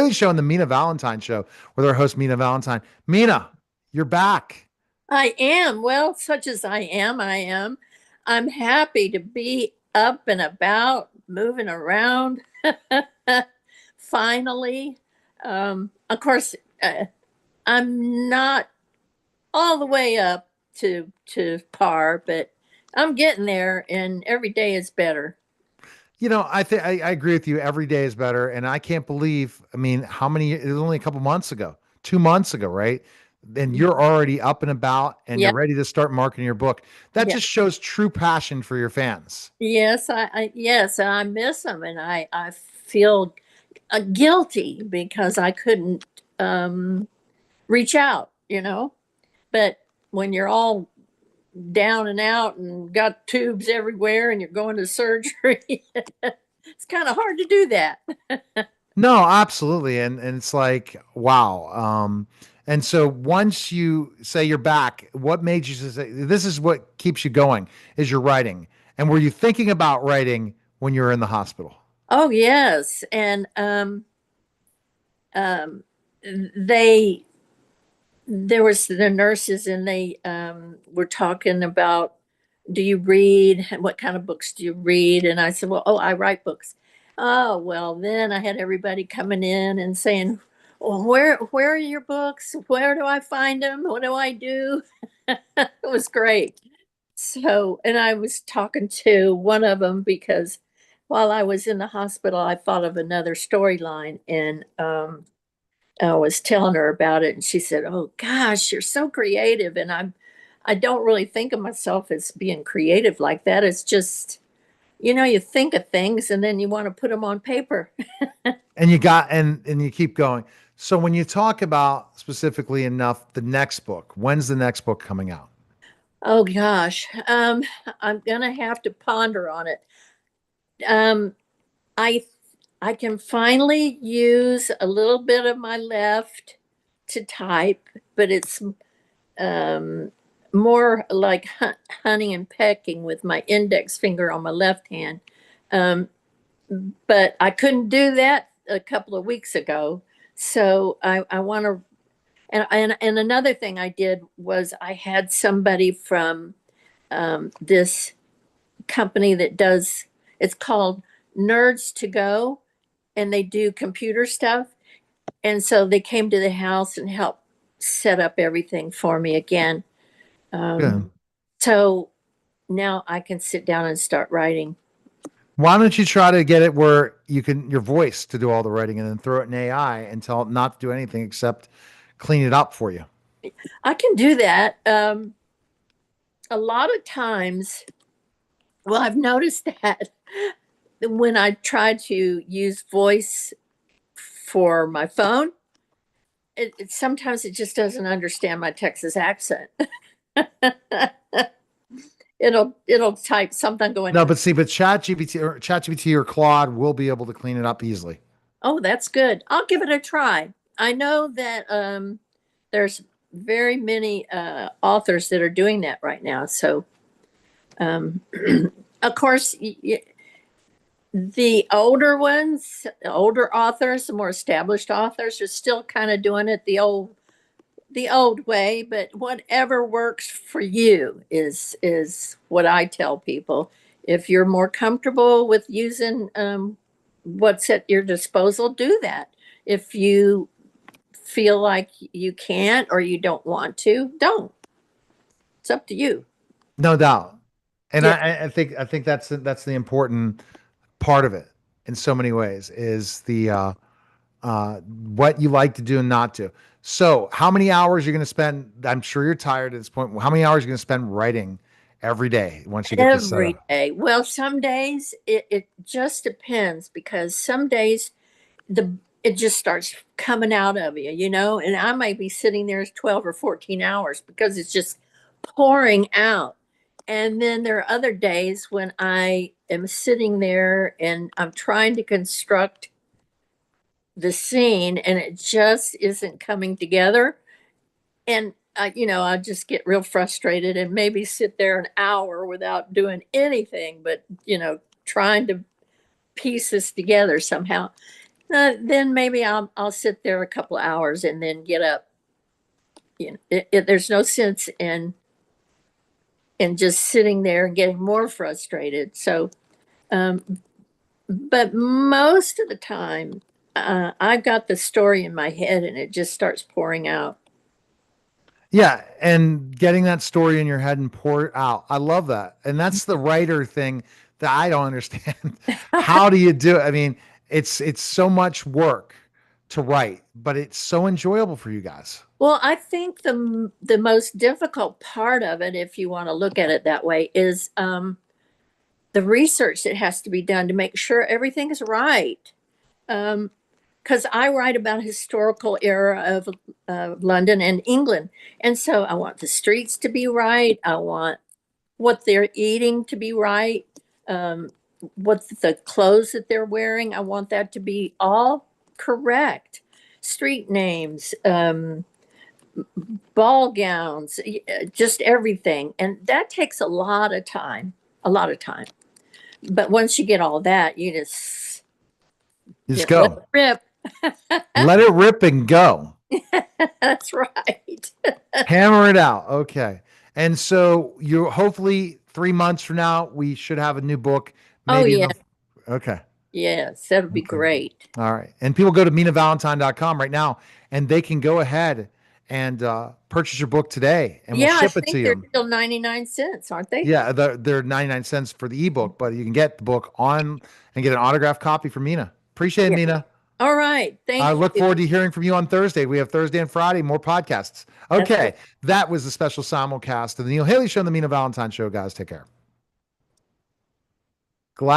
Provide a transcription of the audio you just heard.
Daily Show and the Mina Valentin Show with our host, Mina Valentin. Mina, you're back. I am. Well, such as I am, I am. I'm happy to be up and about, moving around. Finally. Of course, I'm not all the way up to par, but I'm getting there, and every day is better. I think I agree with you. Every day is better, and I can't believe. I mean, how many? It was only a couple months ago, 2 months ago, right? And you're already up and about, and you're Yep. ready to start marketing your book. That Yeah. just shows true passion for your fans. Yes, yes, I miss them, and I feel guilty because I couldn't um, reach out. But when you're all down and out and got tubes everywhere and you're going to surgery, it's kind of hard to do that. No, absolutely. And it's like, wow. And so once you say you're back, what made you say this is what keeps you going is your writing? And were you thinking about writing when you were in the hospital? Oh yes, and um, they there was the nurses and they were talking about, do you read? What kind of books do you read? And I said, well, oh, I write books. Oh, well, then I had everybody coming in and saying, well, where are your books? Where do I find them? What do I do? It was great. So, and I was talking to one of them because while I was in the hospital, I thought of another storyline, and I was telling her about it, and she said, "Oh gosh, you're so creative." And I don't really think of myself as being creative like that. It's just, you think of things and then you want to put them on paper. And you got and you keep going. So when you talk about specifically enough the next book, when's the next book coming out? Oh gosh, I'm gonna have to ponder on it. Um, I I can finally use a little bit of my left to type, but it's um, more like hunting and pecking with my index finger on my left hand. Um, but I couldn't do that a couple of weeks ago. So I want to. And another thing I did was I had somebody from this company that does, it's called Nerds to Go, and they do computer stuff. And so they came to the house and helped set up everything for me again. Um, Good. so now I can sit down and start writing. Why don't you try to get it where you can your voice to do all the writing and then throw it in AI and tell it not to do anything except clean it up for you? I can do that. A lot of times, well, I've noticed that when I try to use voice for my phone, sometimes it just doesn't understand my Texas accent. It'll type something going, No, but see, but ChatGPT or Claude will be able to clean it up easily. oh, that's good. I'll give it a try. I know that there's very many authors that are doing that right now. So, um, of course, the older ones, the older authors, the more established authors are still kind of doing it the old way, but whatever works for you is what I tell people. If you're more comfortable with using what's at your disposal, do that. If you feel like you can't or you don't want to, don't. It's up to you. No doubt. And Yeah. I think that's the important part of it in so many ways is the what you like to do and not do. So, how many hours you're going to spend? I'm sure you're tired at this point. How many hours are you going to spend writing every day once you get this set Every up? day. Well, some days it just depends because some days the it just starts coming out of you, and I might be sitting there 12 or 14 hours because it's just pouring out. And then there are other days when I am sitting there and I'm trying to construct the scene and it just isn't coming together. And I just get real frustrated and maybe sit there an hour without doing anything but trying to piece this together somehow. then maybe I'll sit there a couple of hours and then get up. There's no sense in just sitting there and getting more frustrated. So, um, but most of the time, I've got the story in my head and it just starts pouring out. Yeah, and getting that story in your head and pour it out. I love that. And that's the writer thing that I don't understand. How do you do it? I mean, it's so much work to write, but it's so enjoyable for you guys. Well, I think the most difficult part of it, if you want to look at it that way, is the research that has to be done to make sure everything is right. Because I write about historical era of London and England, and so I want the streets to be right. I want what they're eating to be right. Um, what the clothes that they're wearing, I want that to be all correct. Street names, ball gowns, just everything. And that takes a lot of time, a lot of time. But once you get all that, Just let it go. rip. Let it rip and go. That's right. Hammer it out. Okay. And so you hopefully 3 months from now, we should have a new book, Oh, maybe in yeah. the okay. Yes, that would be Okay. great. All right. And people go to minavalentine.com right now and they can go ahead and purchase your book today and we'll Yeah, I ship it to think they're you. still 99 cents, aren't they? Yeah, they're 99 cents for the ebook, but you can get the book on and get an autographed copy from Mina. Appreciate it, Yeah. Mina. All right. I Thank look you. forward to hearing from you on Thursday. We have Thursday and Friday, more podcasts. That's Okay. right. That was the special simulcast of the Neil Haley Show and the Mina Valentine Show, guys. Take care. Glad.